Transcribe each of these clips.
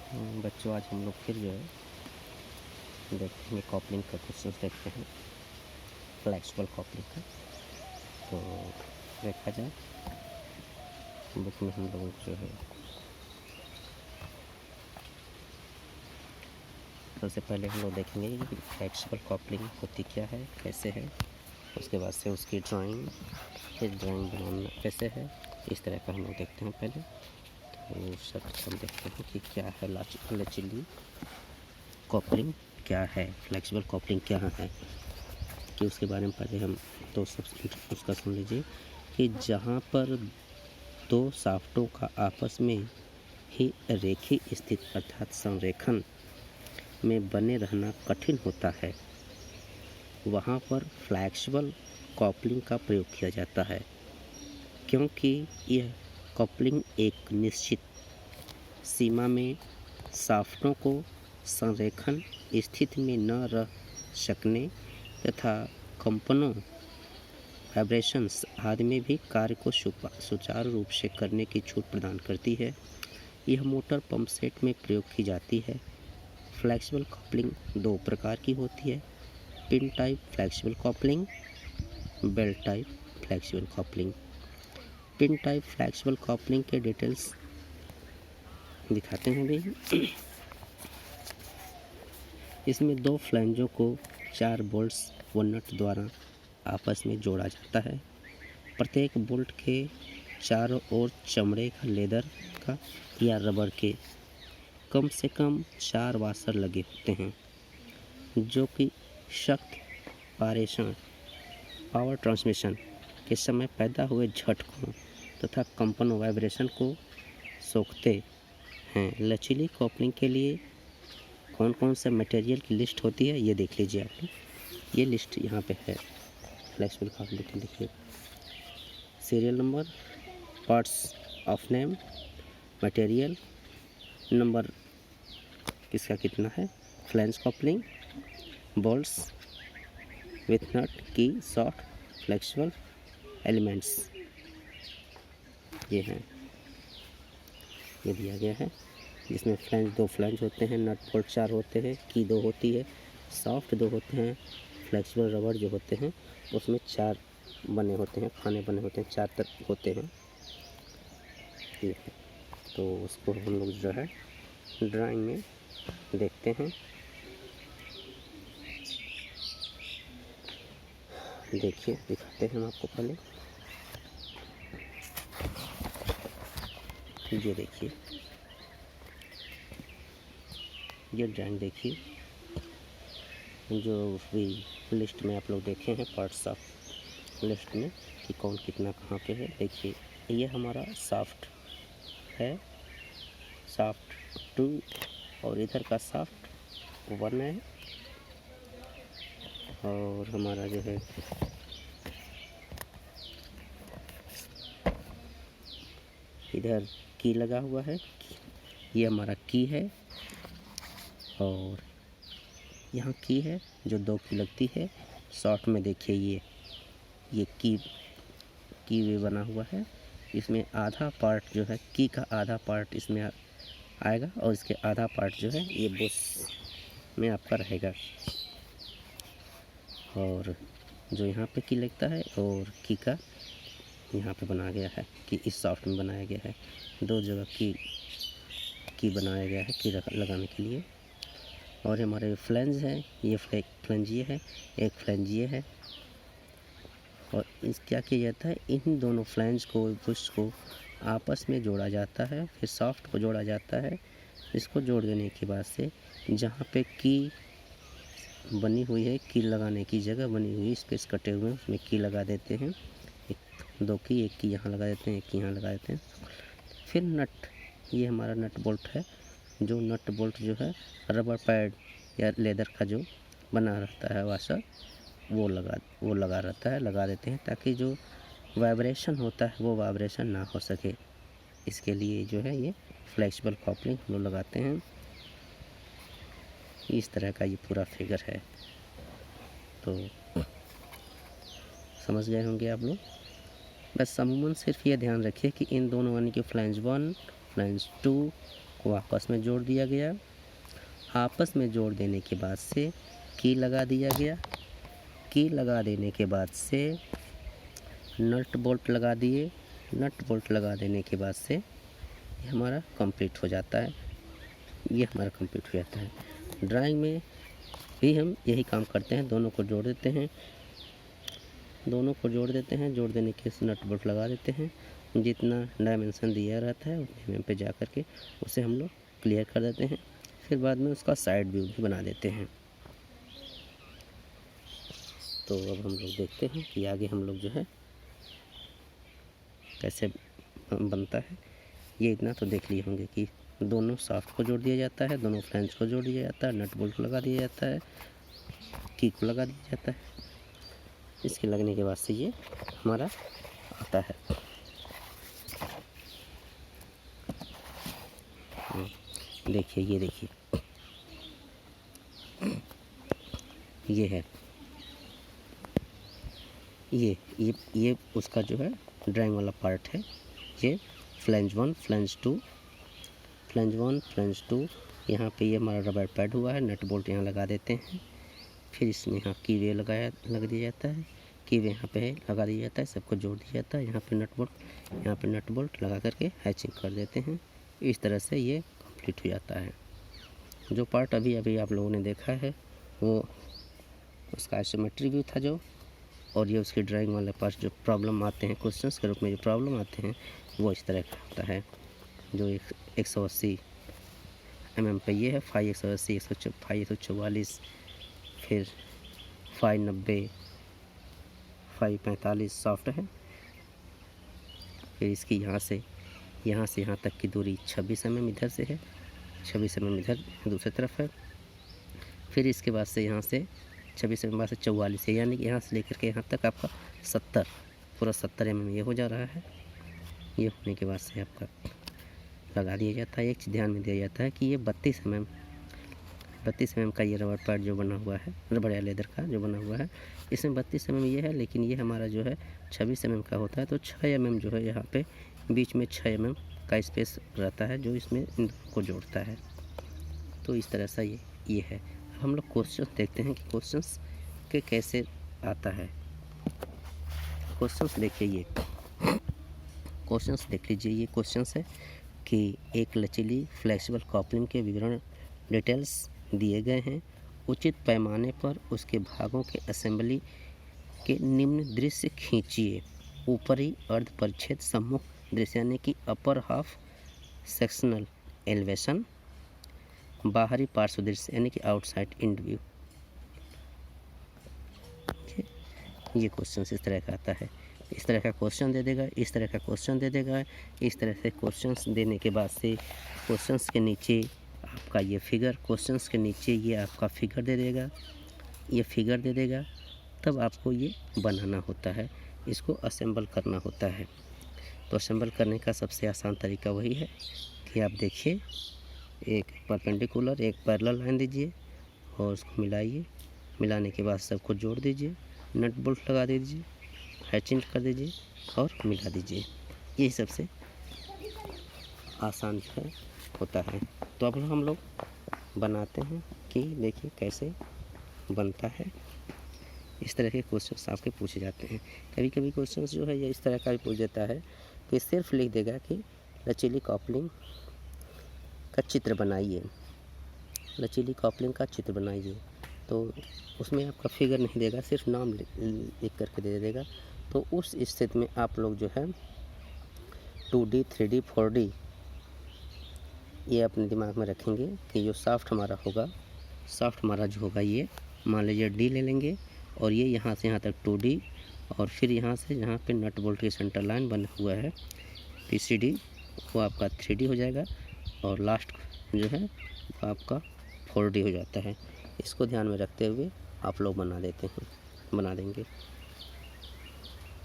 बच्चों, आज हम लोग फिर जो है देखेंगे कॉपलिंग का क्वेश्चन देखते हैं, फ्लेक्सिबल कॉपलिंग का। तो देखा जाए बुक में हम लोग जो है सबसे पहले हम लोग देखेंगे कि फ्लेक्सिबल कॉपलिंग होती क्या है, कैसे है। उसके बाद से उसकी ड्राइंग, फिर ड्राइंग बनाना कैसे है, इस तरह का हम लोग देखते हैं पहले। तो सब हम देखते हैं कि क्या है लचीली कॉपलिंग, क्या है फ्लेक्सिबल कॉपलिंग, क्या है कि उसके बारे में पहले हम तो सब उसका सुन लीजिए कि जहाँ पर दो साफ्टों का आपस में ही रेखी स्थित अर्थात संरेखण में बने रहना कठिन होता है, वहाँ पर फ्लेक्सिबल कॉपलिंग का प्रयोग किया जाता है, क्योंकि यह कॉपलिंग एक निश्चित सीमा में साफ्टों को संरेखण स्थिति में न रह सकने तथा कंपनों, वाइब्रेशंस आदि में भी कार्य को सुचारू रूप से करने की छूट प्रदान करती है। यह मोटर पंप सेट में प्रयोग की जाती है। फ्लेक्सिबल कॉपलिंग दो प्रकार की होती है, pin type flexible coupling, belt type flexible coupling. Pin type flexible coupling के डिटेल्स दिखाते हैं भी। इसमें दो फ्लैंजों को 4 बोल्ट्स व नट द्वारा आपस में जोड़ा जाता है। प्रत्येक बोल्ट के चारों ओर चमड़े का, लेदर का या रबर के कम से कम 4 वाशर लगे होते हैं, जो कि सख्त पावर ट्रांसमिशन के समय पैदा हुए झटकों तथा कंपन वाइब्रेशन को सोखते हैं। लचीली कॉपलिंग के लिए कौन कौन से मटेरियल की लिस्ट होती है, ये देख लीजिए आप लोग। ये लिस्ट यहाँ पे है फ्लेक्सिबल कॉपलिंग की, देखिए serial number, parts of name, material number किसका कितना है, फ्लैंज कॉपलिंग, बोल्ट्स विथ नट, की, सॉफ्ट, फ्लेक्सिबल एलिमेंट्स, ये हैं, ये दिया गया है। जिसमें फ्लैंज, 2 फ्लैंज होते हैं, नट बोल्ट 4 होते हैं, की 2 होती है, सॉफ्ट 2 होते हैं, फ्लेक्सिबल रबर जो होते हैं उसमें 4 बने होते हैं, खाने बने होते हैं, 4 तक होते हैं, ये है। तो उसको हम लोग जो है ड्राइंग में देखते हैं। देखिए, दिखाते हैं हम आपको पहले। ये देखिए, ये ड्राइंग देखिए, जो भी लिस्ट में आप लोग देखे हैं, पार्ट्स ऑफ लिस्ट में कि कौन कितना कहाँ पे है। देखिए, ये हमारा सॉफ्ट है, सॉफ्ट 2, और इधर का सॉफ्ट 1 है, और हमारा जो है इधर की लगा हुआ है, ये हमारा की है, और यहाँ की है जो 2 की लगती है। शॉर्ट में देखिए ये की भी बना हुआ है, इसमें आधा पार्ट जो है, की का आधा पार्ट इसमें आएगा, और इसके आधा पार्ट जो है ये बुश में आपका रहेगा। और जो यहाँ पे की लगता है और की का यहाँ पे बनाया गया है, कि इस सॉफ्ट में बनाया गया है, 2 जगह की बनाया गया है की लगाने के लिए। और हमारे फ्लैंज है, ये फ्लैंज ये है, एक फ्लैंज ये है, और इस क्या किया जाता है, इन दोनों फ्लैंज को, बुश को आपस में जोड़ा जाता है, फिर सॉफ्ट को जोड़ा जाता है। इसको जोड़ देने के बाद से जहाँ पे की बनी हुई है, की लगाने की जगह बनी हुई है, स्पेस कटे हुए हैं, उसमें की लगा देते हैं, 2 की, एक की यहाँ लगा देते हैं, एक की यहाँ लगा देते हैं। फिर नट, ये हमारा नट बोल्ट है, जो नट बोल्ट जो है रबर पैड या लेदर का जो बना रहता है वाशर, वो लगा रहता है, लगा देते हैं, ताकि जो वाइब्रेशन होता है वो वाइब्रेशन ना हो सके। इसके लिए जो है ये फ्लेक्सिबल कॉपलिंग हम लोग लगाते हैं। इस तरह का ये पूरा फिगर है, तो समझ गए होंगे आप लोग। बस अमूमन सिर्फ ये ध्यान रखिए कि इन दोनों यानी कि फ्लैंज 1, फ्लैंज 2 को आपस में जोड़ दिया गया। आपस में जोड़ देने के बाद से की लगा दिया गया। की लगा देने के बाद से नट बोल्ट लगा दिए। नट बोल्ट लगा देने के बाद से ये हमारा कंप्लीट हो जाता है। ये हमारा कंप्लीट हो जाता है। ड्राइंग में भी हम यही काम करते हैं, दोनों को जोड़ देते हैं। दोनों को जोड़ देते हैं, जोड़ देने के नट बोल्ट लगा देते हैं। जितना डायमेंशन दिया रहता है उतने mm पे जा कर के उसे हम लोग क्लियर कर देते हैं। फिर बाद में उसका साइड व्यू भी बना देते हैं। तो अब हम लोग देखते हैं कि आगे हम लोग जो है कैसे बनता है। ये इतना तो देख लिए होंगे कि दोनों शाफ्ट को जोड़ दिया जाता है, दोनों फ्लैंज को जोड़ दिया जाता है, नट बोल्ट लगा दिया जाता है, की को लगा दिया जाता है। इसके लगने के बाद से ये हमारा आता है। देखिए, ये देखिए, ये है, ये उसका जो है ड्राइंग वाला पार्ट है। ये फ्लैंज 1, फ्लैंज 2, फ्लैंज 1, फ्लैंज 2। यहाँ पे ये हमारा रबर पैड हुआ है, नट बोल्ट यहाँ लगा देते हैं। फिर इसमें यहाँ की वे लग दिया जाता है, की वे यहाँ पे लगा दिया जाता है, सबको जोड़ दिया जाता है। यहाँ पे नट बोल्ट लगा करके हैचिंग कर देते हैं। इस तरह से ये कंप्लीट हो जाता है। जो पार्ट अभी आप लोगों ने देखा है वो उसका आइसोमेट्री व्यू था जो, और ये उसकी ड्राइंग वाले पार्ट जो प्रॉब्लम आते हैं क्वेश्चंस के रूप में जो प्रॉब्लम आते हैं वो इस तरह का होता है। जो 180 mm पे ये है, 5 144, फिर 590, 545 सॉफ्ट है। फिर इसकी यहाँ से यहाँ तक की दूरी 26 mm इधर से है, 26 mm इधर दूसरी तरफ है। फिर इसके बाद से यहाँ से 26 mm बाद से 44 है, यानी कि यहाँ से लेकर के यहाँ तक आपका 70, पूरा 70 mm ये हो जा रहा है। ये होने के बाद से आपका लगा दिया जाता है। एक चीज़ ध्यान में दिया जाता है कि ये 32 mm का ये रबर पैड जो बना हुआ है, रबर या लेदर का जो बना हुआ है, इसमें 32 mm ये है, लेकिन ये हमारा जो है 26 mm का होता है। तो 6 mm जो है यहाँ पे बीच में 6 mm का स्पेस रहता है जो इसमें इन दोनों को जोड़ता है। तो इस तरह से ये है। अब हम लोग क्वेश्चन देखते हैं कि क्वेश्चंस के कैसे आता है। क्वेश्चंस देखिए, ये क्वेश्चंस देख लीजिए। ये क्वेश्चंस है कि एक लचीली फ्लेक्सिबल कॉपलिंग के विवरण डिटेल्स दिए गए हैं। उचित पैमाने पर उसके भागों के असेंबली के निम्न दृश्य खींचिए। ऊपरी अर्ध परिच्छेद सम्मुख दृश्य यानी कि अपर हाफ सेक्शनल एलिवेशन, बाहरी पार्श्व दृश्य यानी कि आउटसाइड इंड व्यू। ये क्वेश्चन इस तरह का आता है। इस तरह का क्वेश्चन दे देगा, इस तरह का क्वेश्चन दे देगा। इस तरह से क्वेश्चंस देने के बाद से क्वेश्चंस के नीचे आपका ये फिगर, क्वेश्चंस के नीचे ये आपका फिगर दे देगा, ये फिगर दे देगा। तब आपको ये बनाना होता है, इसको असेंबल करना होता है। तो असेंबल करने का सबसे आसान तरीका वही है कि आप देखिए, एक परपेंडिकुलर एक पैरेलल लाइन दीजिए और उसको मिलाइए। मिलाने के बाद सबको जोड़ दीजिए, नट बोल्ट लगा दीजिए, हैचिंग कर दीजिए और मिला दीजिए। यही सबसे आसान जो है होता है। तो अब हम लोग बनाते हैं कि देखिए कैसे बनता है। इस तरह के क्वेश्चंस आपके पूछे जाते हैं। कभी कभी क्वेश्चंस जो है ये इस तरह का भी पूछ देता है कि सिर्फ लिख देगा कि लचीली कॉपलिंग का चित्र बनाइए, लचीली कॉपलिंग का चित्र बनाइए। तो उसमें आपका फिगर नहीं देगा, सिर्फ नाम लिख करके दे देगा। तो उस स्थिति में आप लोग जो है 2D 3D 4D ये अपने दिमाग में रखेंगे कि जो शाफ्ट हमारा होगा, शाफ्ट हमारा जो होगा ये मान लीजिए D ले लेंगे, और ये यहाँ से यहाँ तक 2D, और फिर यहाँ से यहाँ पे नट बोल्ट की सेंटर लाइन बना हुआ है PCD, वो आपका 3D हो जाएगा, और लास्ट जो है वो आपका 4D हो जाता है। इसको ध्यान में रखते हुए आप लोग बना देंगे।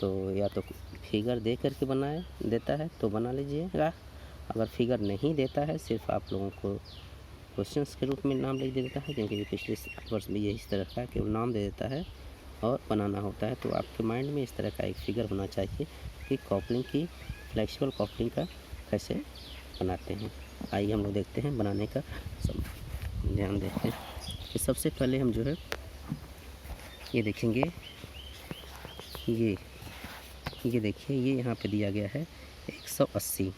तो या तो फिगर दे करके देता है तो बना लीजिएगा। अगर फिगर नहीं देता है, सिर्फ आप लोगों को क्वेश्चंस के रूप में नाम लिख देता है, क्योंकि पिछले वर्ष में यही इस तरह का केवल नाम दे देता है और बनाना होता है। तो आपके माइंड में इस तरह का एक फिगर होना चाहिए कि कॉपलिंग की फ्लेक्सिबल कॉपलिंग का कैसे बनाते हैं। आइए हम लोग देखते हैं बनाने का सब ध्यान देते हैं। तो सबसे पहले हम जो है ये देखेंगे, ये देखिए, ये यहाँ पे दिया गया है 180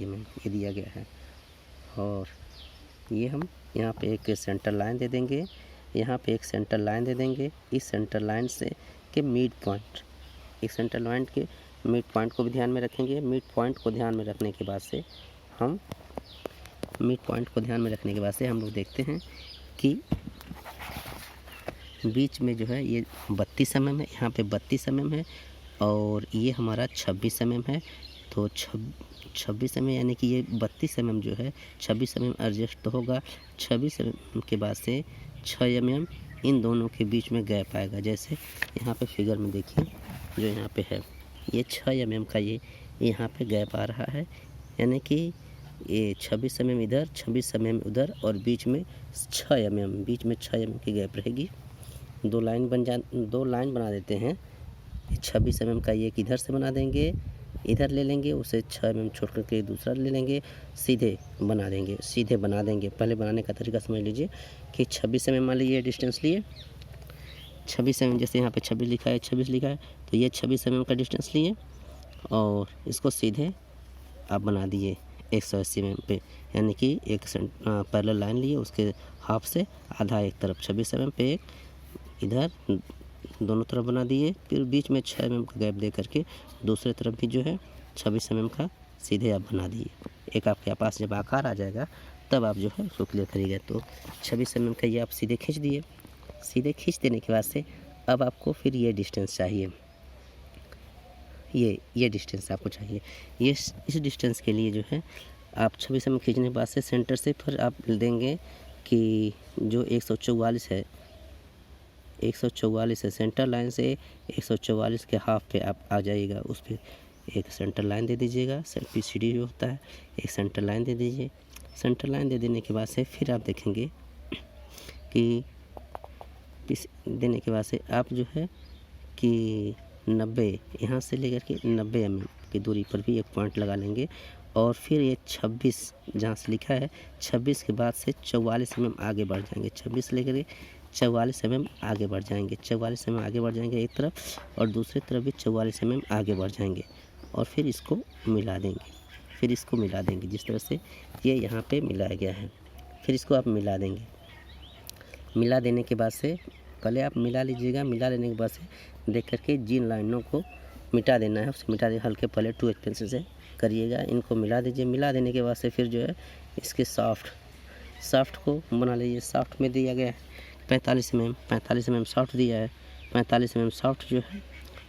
mm ये दिया गया है। और ये हम यहाँ पे एक सेंटर लाइन दे देंगे, यहाँ पे एक सेंटर लाइन दे देंगे। इस सेंटर लाइन से के मिड पॉइंट, एक सेंटर लाइन के मिड पॉइंट को भी ध्यान में रखेंगे। मिड पॉइंट को ध्यान में रखने के बाद से हम लोग देखते हैं कि बीच में जो है ये 32 mm है, यहाँ पे 32 mm है और ये हमारा 26 mm है। तो 26 mm यानी कि ये 32 mm जो है 26 mm एडजस्ट तो होगा। 26 mm के बाद से 6 mm इन दोनों के बीच में गैप आएगा। जैसे यहाँ पे फिगर में देखिए जो यहाँ पे है, ये 6 mm का ये यहाँ पे गैप आ रहा है, यानी कि ये 26 mm इधर, 26 mm उधर और बीच में 6 mm की गैप रहेगी। दो लाइन बना देते हैं। 26 mm का एक इधर से बना देंगे, इधर ले लेंगे, उसे 6 mm छोड़ करके दूसरा ले लेंगे, सीधे बना देंगे। पहले बनाने का तरीका समझ लीजिए कि 26 mm मान लीजिए डिस्टेंस लिए, 26 mm जैसे यहाँ पे 26 लिखा है, 26 लिखा है, तो ये 26 mm का डिस्टेंस लिए और इसको सीधे आप बना दिए 180 mm पे, यानी कि एक पैरेलल लाइन लिए, उसके हाफ से आधा एक तरफ 26 mm पे एक इधर दोनों तरफ बना दिए। फिर बीच में 6 mm का गैप दे करके दूसरे तरफ भी जो है 26 mm का सीधे आप बना दिए। एक आपके पास जब आकार आ जाएगा तब आप जो है उसको क्लियर करिएगा। तो 26 mm का ये आप सीधे खींच दिए। सीधे खींच देने के बाद से अब आपको फिर ये डिस्टेंस चाहिए, ये डिस्टेंस आपको चाहिए। इस डिस्टेंस के लिए जो है आप 26 mm खींचने के बाद से सेंटर से फिर आप देंगे कि जो 144 है, 144 है, सेंटर लाइन से 144 के हाफ पे आप आ जाइएगा। उस पर एक सेंटर लाइन दे दीजिएगा, PCD जो होता है एक सेंटर लाइन दे दीजिए। सेंटर लाइन दे देने के बाद से फिर आप देखेंगे कि देने के बाद से आप जो है कि 90 यहाँ से लेकर के 90 mm की दूरी पर भी एक पॉइंट लगा लेंगे। और फिर ये 26 जहाँ से लिखा है 26 के बाद से 44 mm आगे बढ़ जाएंगे। 26 लेकर के 44 mm आगे बढ़ जाएंगे। 44 mm आगे बढ़ जाएंगे एक तरफ और दूसरी तरफ भी 44 mm आगे बढ़ जाएंगे और फिर इसको मिला देंगे। जिस तरह से ये यहाँ पे मिलाया गया है, फिर इसको आप मिला देंगे। मिला देने के बाद से पहले आप मिला लीजिएगा। मिला लेने के बाद से देख करके जिन लाइनों को मिटा देना है उसे मिटा दे, हल्के पहले 2H पेंसिल से करिएगा। इनको मिला दीजिए। मिला देने के बाद से फिर जो है इसके सॉफ्ट को बना लीजिए। सॉफ्ट में दिया गया है 45 mm सॉफ्ट दिया है। 45 mm सॉफ्ट जो है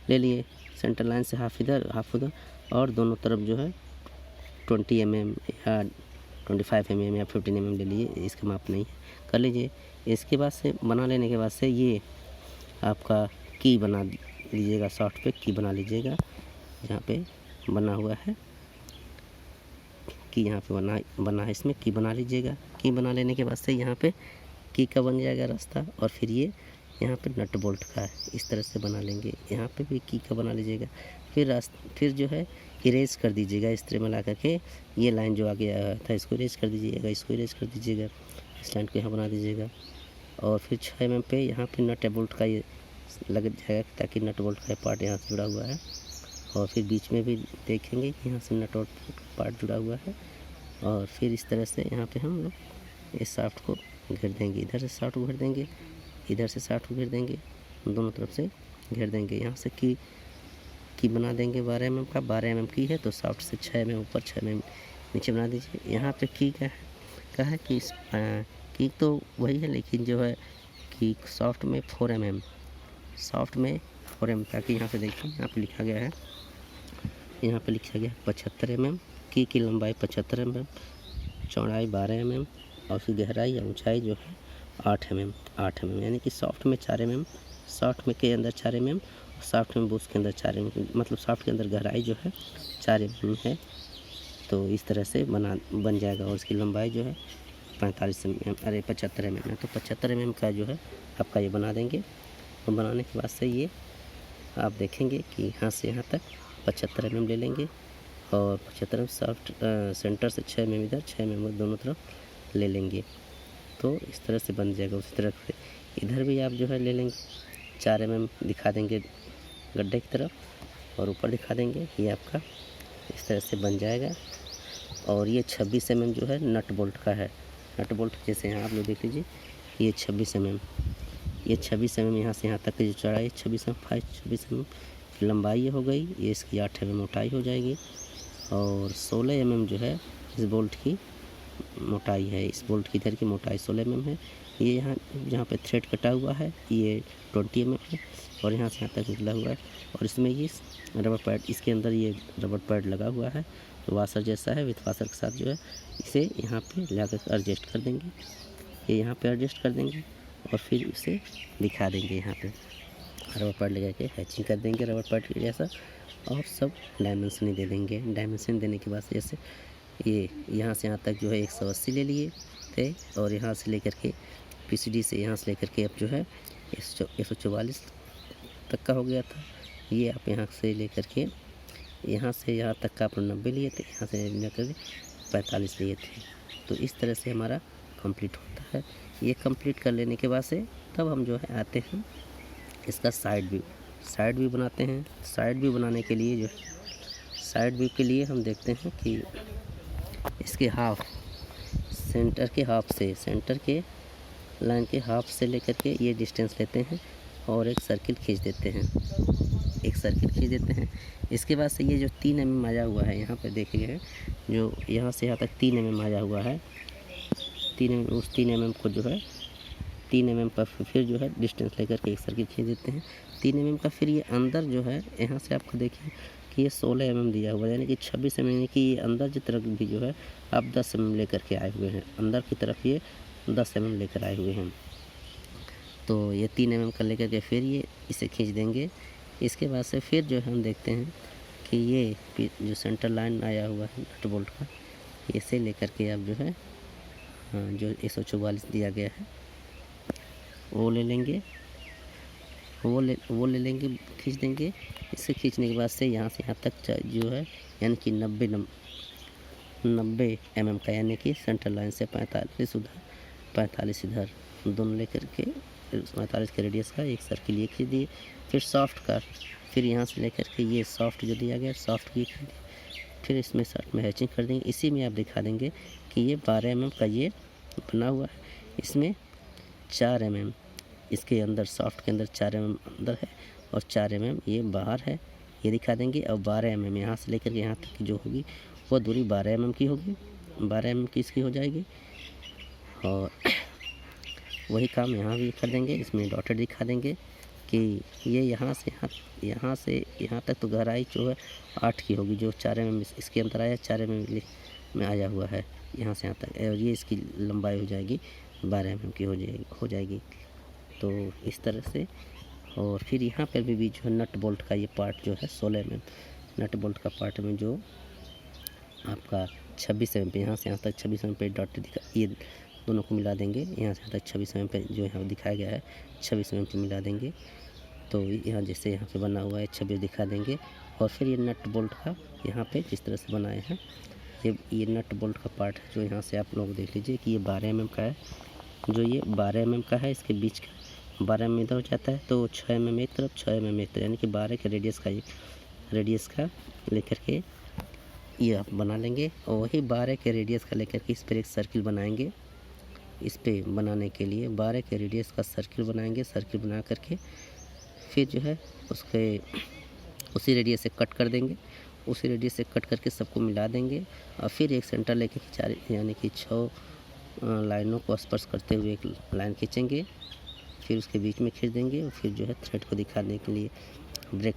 ले लिए, सेंटर लाइन से हाफ इधर हाफ उधर और दोनों तरफ जो है 20 mm या 25 mm या 15 mm ले लिए, इसका माप नहीं है, कर लीजिए। इसके बाद से बना लेने के बाद से ये आपका की बना लीजिएगा। सॉफ्ट पे की बना लीजिएगा। यहाँ पे बना हुआ है कि यहाँ पे बना है, इसमें की बना लीजिएगा। की बना लेने के बाद से यहाँ पे की का बन जाएगा रास्ता और फिर ये यहाँ पे नट बोल्ट का इस तरह से बना लेंगे। यहाँ पे भी की का बना लीजिएगा। फिर जो है इरेज कर दीजिएगा। इस तरह मिला करके ये लाइन जो आगे आया था इसको इरेज कर दीजिएगा, इस लाइन को यहाँ बना दीजिएगा। और फिर 6 mm पे यहाँ पे नट बोल्ट का ये लग जाएगा ताकि नट बोल्ट का पार्ट यहाँ से जुड़ा हुआ है। और फिर बीच में भी देखेंगे कि यहाँ से नट बोल्ट पार्ट जुड़ा हुआ है। और फिर इस तरह से यहाँ पे हम लोग इस शाफ्ट को घेर देंगे। इधर से शाफ्ट को घेर देंगे, इधर से शाफ्ट को घेर देंगे, दोनों तरफ से घेर देंगे। यहाँ से की बना देंगे 12 mm का। 12 mm की है तो शाफ्ट से 6 mm ऊपर 6 mm नीचे बना दीजिए। यहाँ पे की का है कि की तो वही है, लेकिन जो है कि सॉफ्ट में 4 mm ताकि यहाँ पे देखिए यहाँ पे लिखा गया है, यहाँ पे लिखा गया 75 mm। की लंबाई 75 mm, चौड़ाई 12 mm और उसकी गहराई या ऊंचाई जो है 8 mm यानी कि सॉफ्ट में 4 mm, सॉफ्ट में के अंदर 4 mm, सॉफ्ट में बूस्ट के अंदर 4 mm, मतलब सॉफ्ट के अंदर गहराई जो है 4 mm है। तो इस तरह से बन जाएगा। और उसकी लंबाई जो है 75 mm है। तो 75 mm का जो है आपका ये बना देंगे। और बनाने के बाद से ये आप देखेंगे कि यहाँ से यहाँ तक 75 mm ले लेंगे। और 75 सॉफ्ट सेंटर से 6 mm इधर 6 mm दोनों तरफ ले लेंगे, तो इस तरह से बन जाएगा। उसी तरह से इधर भी आप जो है ले लेंगे, 4 mm दिखा देंगे गड्ढे की तरफ और ऊपर दिखा देंगे, ये आपका इस तरह से बन जाएगा। और ये 26 mm जो है नट बोल्ट का है। नट बोल्ट जैसे यहाँ आप लोग देख लीजिए, ये 26 mm, ये 26 mm यहाँ से यहाँ तक की जो चौड़ाई 26 mm लंबाई हो गई, ये इसकी 8 mm मोटाई हो जाएगी। और 16 mm जो है इस बोल्ट की मोटाई है, इस बोल्ट की इधर की मोटाई 16 mm है। ये यहाँ जहाँ पे थ्रेड कटा हुआ है ये 20 mm है और यहाँ से यहाँ तक निकला हुआ है। और इसमें ये रबर पैड, इसके अंदर ये रबर पैड लगा हुआ है, तो वाशर जैसा है, विथ वाशर के साथ जो है इसे यहाँ पे लगा एडजस्ट कर देंगे, ये यहाँ पे एडजस्ट कर देंगे और फिर इसे दिखा देंगे। यहाँ पे रबर पैड लगा के हैचिंग कर देंगे रबर पैड के जैसा, और सब डायमेंशन दे देंगे। डायमेंशन देने के बाद जैसे ये यहाँ से यहाँ तक जो है 180 ले लिए थे, और यहाँ से लेकर के PCD से यहाँ से लेकर के अब जो है 144 तक का हो गया था। ये आप यहाँ से लेकर के यहाँ से यहाँ तक का आपने 90 लिए थे, यहाँ से लेकर के 45 लिए थे। तो इस तरह से हमारा कंप्लीट होता है। ये कंप्लीट कर लेने के बाद से तब हम जो है आते हैं इसका साइड व्यू बनाते हैं। साइड व्यू बनाने के लिए जो है, साइड व्यू के लिए हम देखते हैं कि इसके सेंटर के लाइन के हाफ से लेकर के ये डिस्टेंस लेते हैं और एक सर्किल खींच देते हैं। इसके बाद से ये जो 3 mm आया हुआ है, यहाँ पे देखिए जो यहाँ से यहाँ तक 3 mm आया हुआ है, 3 mm, उस 3 mm को जो है 3 mm पर फिर जो है डिस्टेंस लेकर के एक सर्किल खींच देते हैं 3 mm का। फिर ये अंदर जो है यहाँ से आपको देखिए कि ये 16 mm दिया हुआ है, यानी कि 26 mm, यानी कि ये अंदर की तरफ भी जो है आप 10 mm लेकर के आए हुए हैं, अंदर की तरफ ये 10 mm लेकर आए हुए हैं। तो ये 3 mm का लेकर के फिर ये इसे खींच देंगे। इसके बाद से फिर जो हम देखते हैं कि ये जो सेंटर लाइन आया हुआ है नट बोल्ट का, इसे लेकर के आप जो है जो 144 दिया गया है वो ले लेंगे, वो ले लेंगे, खींच देंगे। इसे खींचने के बाद से यहाँ से यहाँ तक जो है यानी कि 90 mm का, यानी कि सेंटर लाइन से 45 उधर 45 इधर दोनों लेकर के 45 के रेडियस का एक सर्किल ये खींच दिए। फिर सॉफ्ट का, फिर यहाँ से लेकर के ये सॉफ्ट जो दिया गया सॉफ्ट की खींच दिए, फिर इसमें साथ में हैचिंग कर देंगे। इसी में आप दिखा देंगे कि ये 12 mm का ये बना हुआ है, इसमें 4 mm इसके अंदर, सॉफ्ट के अंदर 4 mm अंदर है और 4 mm ये बाहर है, ये दिखा देंगे। और 12 mm यहाँ से लेकर के यहाँ तक की जो होगी वो दूरी 12 mm की होगी, 12 mm की इसकी हो जाएगी। और वही काम यहाँ भी कर देंगे, इसमें डॉटेड दिखा देंगे कि ये यहाँ से यहाँ तक तो गहराई जो है 8 की होगी, जो 4 mm इसके अंदर आया 4 mm में आया हुआ है यहाँ से यहाँ तक, और ये इसकी लंबाई हो जाएगी 12 mm की हो जाएगी। तो इस तरह से। और फिर यहाँ पर भी जो है नट बोल्ट का ये पार्ट जो है 16 mm नट बोल्ट का पार्ट में जो आपका 26 mm पे, यहाँ से यहाँ तक 26 mm पे डॉट दिखा, ये दोनों को मिला देंगे। यहाँ से यहाँ तक 26 mm पे जो यहाँ दिखाया गया है 26 mm पे मिला देंगे। तो यहाँ जैसे यहाँ पे बना हुआ है 26 दिखा देंगे। और फिर ये नट बोल्ट का यहाँ पे जिस तरह से बनाए हैं, ये नट बोल्ट का पार्ट है जो यहाँ से आप लोग देख लीजिए कि ये 12 mm का है, जो ये 12 mm का है, इसके बीच का 12 mm इधर हो जाता है, तो 6 mm एक तरफ 6 mm एक तरफ, यानी कि 12 के रेडियस का लेकर के ये आप बना लेंगे। और वही 12 के रेडियस का लेकर के इस पर एक सर्किल बनाएंगे। इस पे बनाने के लिए 12 के रेडियस का सर्किल बनाएंगे। सर्किल बना करके फिर जो है उसी रेडियस से कट कर देंगे, उसी रेडियस से कट करके सबको मिला देंगे। और फिर एक सेंटर लेके यानी कि 6 लाइनों को स्पर्श करते हुए एक लाइन खींचेंगे, फिर उसके बीच में खींच देंगे और फिर जो है थ्रेड को दिखाने के लिए ब्रेक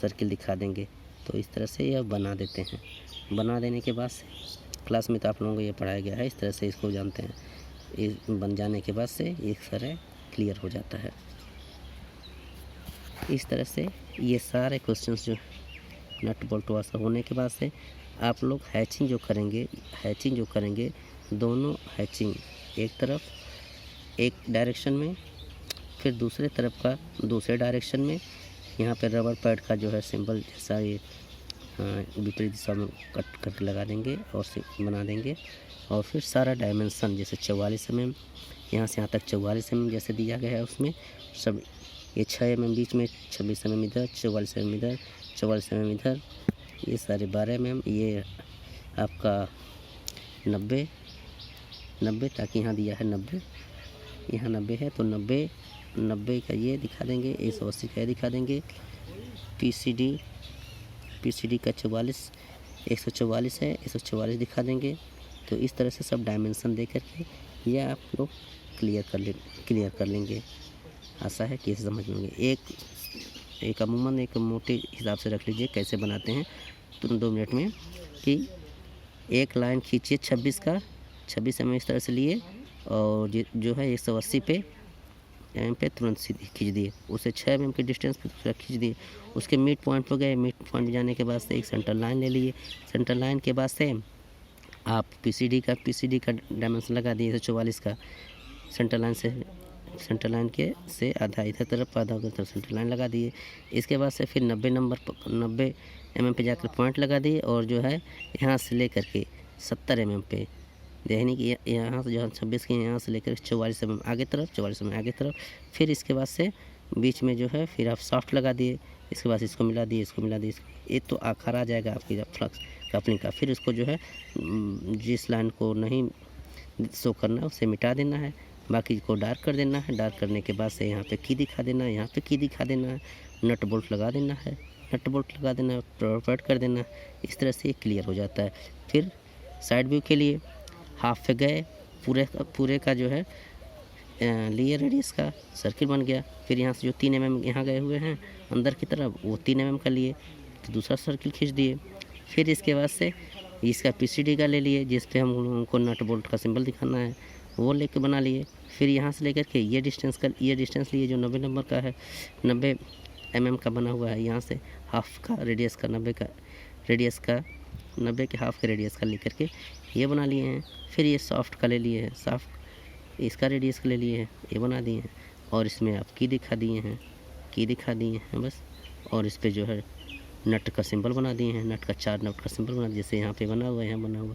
सर्किल दिखा देंगे। तो इस तरह से यह बना देते हैं। बना देने के बाद से क्लास में तो आप लोगों को ये पढ़ाया गया है, इस तरह से इसको जानते हैं। ये बन जाने के बाद से एक तरह क्लियर हो जाता है। इस तरह से ये सारे क्वेश्चंस जो नट बोल्ट वाशर होने के बाद से आप लोग हैचिंग जो करेंगे दोनों हैचिंग एक तरफ एक डायरेक्शन में, फिर दूसरे तरफ का दूसरे डायरेक्शन में। यहाँ पे रबर पैड का जो है सिंबल जैसा ये विपरीत दिशा में कट करके लगा देंगे और से बना देंगे। और फिर सारा डायमेंशन जैसे 44 mm, यहाँ से यहाँ तक 44 mm जैसे दिया गया है उसमें सब, ये 6 mm बीच में, 26 mm इधर, 44 mm इधर, 44 mm इधर, ये सारे 12 mm, ये आपका 90 ताकि यहाँ दिया है 90, यहाँ 90 है तो 90 का ये दिखा देंगे, 180 का ये दिखा देंगे, PCD का 44 144 है, 144 दिखा देंगे। तो इस तरह से सब डायमेंशन दे करके ये आप लोग क्लियर कर लेंगे। आशा है कि इसे समझ में होंगे। एक अमूमन एक मोटे हिसाब से रख लीजिए कैसे बनाते हैं तुरंत 2 मिनट में, कि एक लाइन खींचिए 26 mm इस तरह से लिए और जो है 180 पे तुरंत सीधी खींच दिए, उसे 6 mm के डिस्टेंस पे दूसरा खींच दिए। उसके मिड पॉइंट पर गए, मिड पॉइंट जाने के बाद से एक सेंटर लाइन ले लिए, सेंटर लाइन के बाद से आप PCD का डायमेंशन लगा दिए 144 का, सेंटर लाइन के से आधा इधर तरफ आधा उधर तरफ सेंटर लाइन लगा दिए। इसके बाद से फिर 90 mm पे जाकर पॉइंट लगा दिए और जो है यहाँ से लेकर के 70 mm पे, यानी कि यहाँ से जो है 26 के यहाँ से लेकर 44 mm आगे तरफ, फिर इसके बाद से बीच में जो है फिर आप सॉफ्ट लगा दिए, इसके बाद इसको मिला दिए, ये तो आकार आ जाएगा आपकी फ्लक्स कपलिंग का। फिर उसको जो है जिस लाइन को नहीं शो करना है उसे मिटा देना है, बाकी को डार्क कर देना है। डार्क करने के बाद से यहाँ पे की दिखा देना है, यहाँ पे की दिखा देना है, नट बोल्ट लगा देना है, प्रोवाइड कर देना है। इस तरह से ये क्लियर हो जाता है। फिर साइड व्यू के लिए हाफ पे गए, पूरे का जो है लिए रेडियस का सर्किल बन गया। फिर यहाँ से जो 3 mm यहाँ गए हुए हैं अंदर की तरफ, वो 3 mm का लिए तो दूसरा सर्किल खींच दिए। फिर इसके बाद से इसका PCD का ले लिए, जिस पे हम उनको नट बोल्ट का सिंबल दिखाना है, वो लेके बना लिए। फिर यहाँ से लेकर के ये डिस्टेंस लिए जो 90 नंबर का है, 90 mm का बना हुआ है, यहाँ से हाफ का रेडियस का 90 के हाफ के रेडियस का लेकर के ये बना लिए हैं। फिर ये सॉफ्ट का ले लिए हैं, सॉफ्ट इसका रेडियस का ले लिए हैं, ये बना दिए हैं। और इसमें आप की दिखा दिए हैं बस। और इस पे जो है नट का सिंबल बना दिए हैं, नट का 4 नट का सिंबल बना दिए, जैसे यहाँ पे बना हुआ है, यहाँ बना हुआ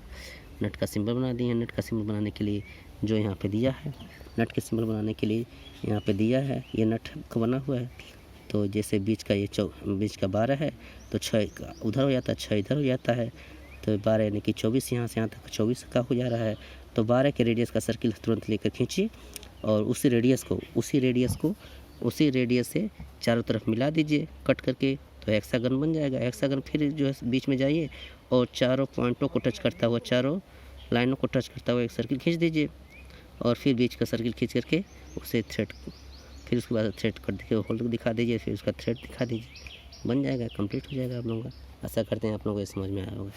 नट का सिंबल बना दिए हैं। नट का सिंबल बनाने के लिए जो यहाँ पे दिया है, नट के सिंबल बनाने के लिए यहाँ पे दिया है, ये नट का बना हुआ है। तो जैसे बीच का 12 है तो 6 उधर हो जाता है, 6 इधर हो जाता है, तो 12 यानी कि 24 यहाँ से यहाँ तक 24 का हो जा रहा है। तो 12 के रेडियस का सर्किल तुरंत लेकर खींचिए और उसी रेडियस से चारों तरफ मिला दीजिए कट करके, तो हेक्सागन बन जाएगा। हेक्सागन फिर जो है बीच में जाइए और चारों पॉइंटों को टच करता हुआ, चारों लाइनों को टच करता हुआ एक सर्किल खींच दीजिए और फिर बीच का सर्किल खींच करके उसे थ्रेड, फिर उसके बाद थ्रेड कर के होल्ड दिखा दीजिए, फिर उसका थ्रेड दिखा दीजिए, बन जाएगा, कंप्लीट हो जाएगा आप लोगों का। आशा करते हैं आप लोगों को समझ में आया होगा।